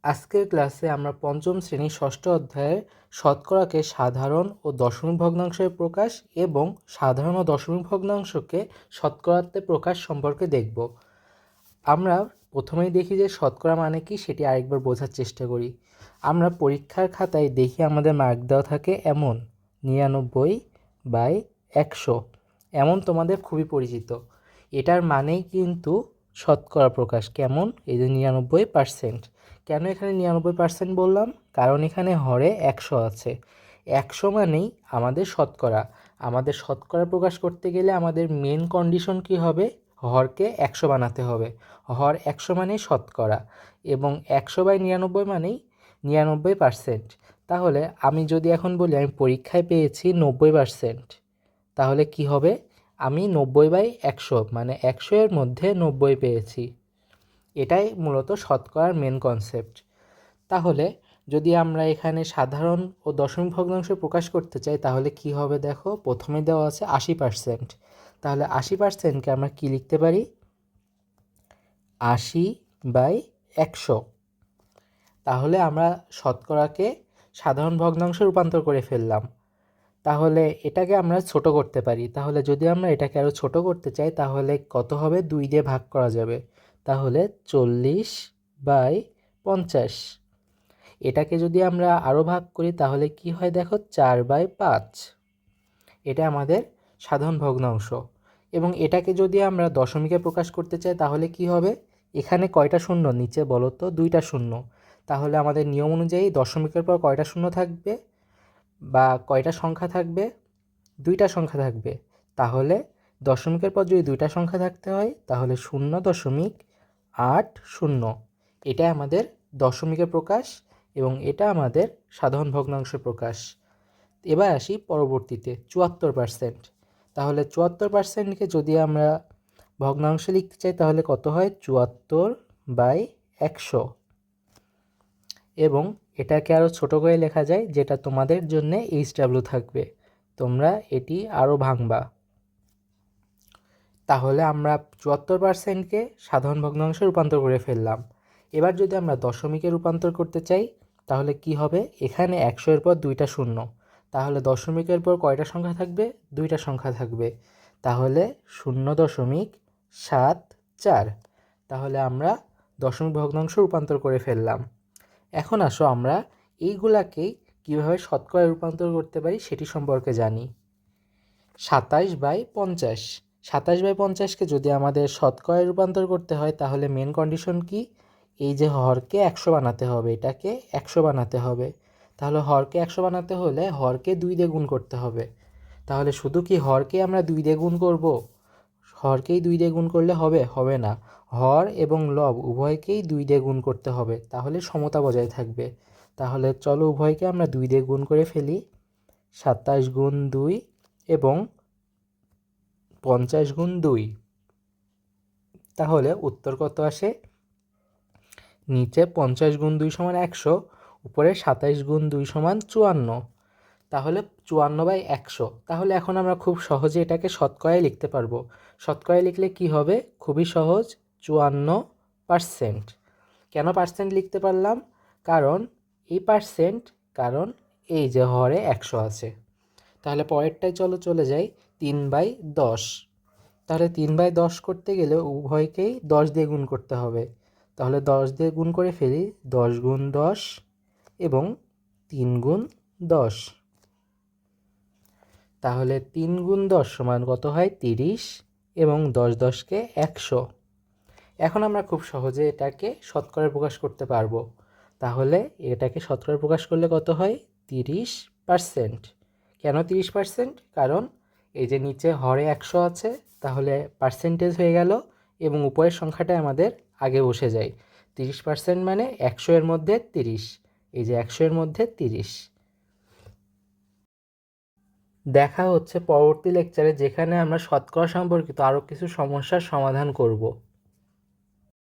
আজকের ক্লাসে আমরা পঞ্চম শ্রেণীর ষষ্ঠ অধ্যায়ের শতকরাকে সাধারণ ও দশমিক ভগ্নাংশের প্রকাশ এবং সাধারণ ও দশমিক ভগ্নাংশকে শতকরাতে প্রকাশ সম্পর্কে দেখব। আমরা প্রথমেই দেখি যে শতকরা মানে কি সেটি আরেকবার বোঝার চেষ্টা করি। আমরা পরীক্ষার খাতায় দেখি আমাদের মার্ক দেওয়া থাকে এমন 99/100, এমন তোমাদের খুবই পরিচিত। এটার মানেই কিন্তু শতকরা প্রকাশ। কেমন? এই যে 99%। কেন এখানে 99% বললাম? কারণ এখানে হরে 100 আছে। 100 মানেই আমাদের শতকরা। আমাদের শতকরা প্রকাশ করতে গেলে আমাদের মেন কন্ডিশন কি হবে? হরকে 100 বানাতে হবে। হর 100 মানেই শতকরা, এবং 100/99 মানেই 99%। তাহলে আমি যদি এখন বলি আমি পরীক্ষায় পেয়েছি 90%, তাহলে কি হবে? আমি 90/100 মানে 100 এর মধ্যে 90 পেয়েছি। এটাই মূলত শতকরার মেন কনসেপ্ট। তাহলে যদি আমরা এখানে সাধারণ ও দশমিক ভগ্নাংশ প্রকাশ করতে চাই তাহলে কি হবে? দেখো, প্রথমে দেওয়া আছে 80%। তাহলে 80%কে আমরা কি লিখতে পারি? 80/100। তাহলে আমরা শতকরাকে সাধারণ ভগ্নাংশে রূপান্তর করে ফেললাম। তাহলে এটাকে আমরা ছোট করতে পারি। তাহলে যদি আমরা এটাকে আরও ছোট করতে চাই তাহলে কত হবে? 2 দিয়ে ভাগ করা যাবে। তাহলে 40/50। এটাকে যদি আমরা আরও ভাগ করি তাহলে কি হয়? দেখো, 4/5। এটা আমাদের সাধারণ ভগ্নাংশ। এবং এটাকে যদি আমরা দশমিকে প্রকাশ করতে চাই তাহলে কি হবে? এখানে কয়টা শূন্য নিচে বলো তো? 2টা শূন্য। তাহলে আমাদের নিয়ম অনুযায়ী দশমিকের পর কয়টা শূন্য থাকবে বা কয়টা সংখ্যা থাকবে? 2টা সংখ্যা থাকবে। তাহলে দশমিকের পর যদি 2টা সংখ্যা থাকতে হয় তাহলে 0.80। এটা আমাদের দশমিকের প্রকাশ এবং এটা আমাদের সাধারণ ভগ্নাংশের প্রকাশ। এবার আসি পরবর্তীতে 74%। তাহলে 74%কে যদি আমরা ভগ্নাংশে লিখতে চাই তাহলে কত হয়? 74/100। এবং এটাকে আরও ছোট করে লেখা যায়, যেটা তোমাদের জন্য HW থাকবে। তোমরা এটি আরও ভাঙবা। তাহলে আমরা 74%কে সাধারণ ভগ্নাংশে রূপান্তর করে ফেললাম। এবার যদি আমরা দশমিকে রূপান্তর করতে চাই তাহলে কি হবে? এখানে 100 এর পর 2টা শূন্য। তাহলে দশমিকের পর কয়টা সংখ্যা থাকবে? 2টা সংখ্যা থাকবে। তাহলে 0.74। তাহলে আমরা দশমিক ভগ্নাংশ রূপান্তর করে ফেললাম। এখন আসো আমরা এইগুলাকেই কীভাবে শতকরায় রূপান্তর করতে পারি সেটি সম্পর্কে জানি। 27/50। 27/50কে যদি আমাদের শতকরায় রূপান্তর করতে হয় তাহলে মেন কন্ডিশন কি? এই যে হরকে 100 বানাতে হবে, এটাকে 100 বানাতে হবে। তাহলে হরকে 100 বানাতে হলে হরকে 2 দিয়ে গুণ করতে হবে। তাহলে শুধু কি হরকে আমরা 2 দিয়ে গুণ করব? হরকেই 2 দিয়ে গুণ করলে হবে? হবে না। হর এবং লব উভয়কেই 2 দিয়ে গুণ করতে হবে, তাহলে সমতা বজায় থাকবে। তাহলে চলো উভয়কে আমরা 2 দিয়ে গুণ করে ফেলি। 27 গুণ 2 এবং 50 গুণ 2। তাহলে উত্তর কত আসে? নিচে 50 গুণ 2 সমান 100, উপরে 27 গুণ 2 সমান 54। তাহলে 54/100। তাহলে এখন আমরা খুব সহজে এটাকে শতকরায় লিখতে পারবো। শতকরায় লিখলে কি হবে? খুবই সহজ, 54%। কেন পার্সেন্ট লিখতে পারলাম? কারণ এই পার্সেন্ট, কারণ এই যে হরে 100 আছে। তাহলে পরেরটায় চলো চলে যাই, 3/10। তাহলে 3/10 করতে গেলে উভয়কেই 10 দিয়ে গুণ করতে হবে। তাহলে 10 দিয়ে গুণ করে ফেলি। 10 গুণ 10 এবং 3 গুণ 10। তাহলে 3 গুণ 10 সমান কত হয়? 30, এবং 10 10কে 100। এখন আমরা খুব সহজে এটাকে শতকরায় প্রকাশ করতে পারবো। তাহলে এটাকে শতকরায় প্রকাশ করলে কত হয়? 30%। কেন 30%? কারণ এই যে নিচে হরে 100 আছে, তাহলে পার্সেন্টেজ হয়ে গেল এবং উপরের সংখ্যাটা আমাদের আগে বসে যায়। 30% মানে 100 এর মধ্যে 30। এই যে 100 এর মধ্যে 30। দেখা হচ্ছে পরবর্তী লেকচারে, যেখানে আমরা শতকরা সম্পর্কিত আরও কিছু সমস্যার সমাধান করব।